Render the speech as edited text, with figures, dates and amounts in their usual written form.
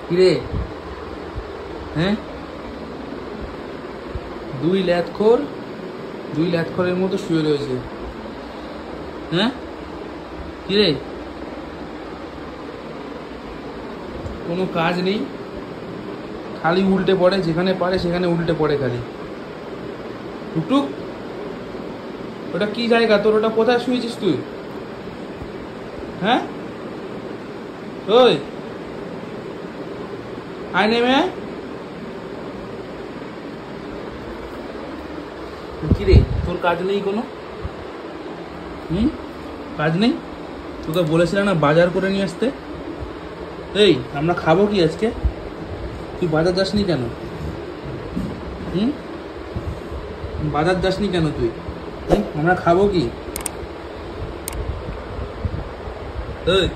কিরে হ্যাঁ দুই ল্যাথখোরের মতো শুয়ে রয়েছে। হ্যাঁ কিরে কোনো কাজ নেই, খালি উল্টে পড়ে, যেখানে পারে সেখানে উল্টে পড়ে খালি। টুকটুক ওটা কি জায়গা তোর? ওটা কোথায় শুয়েছিস তুই? হ্যাঁ ওই আয় নেমে আয়। কিরে তোর কাজ নেই কোনো? কাজ নেই? তোকে বলেছিলাম না বাজার করে নিয়ে আসতে? এই আমরা খাবো কি আজকে? তুই বাজার যাসনি কেন? বাজার যাসনি কেন তুই? আমরা খাবো কি? এই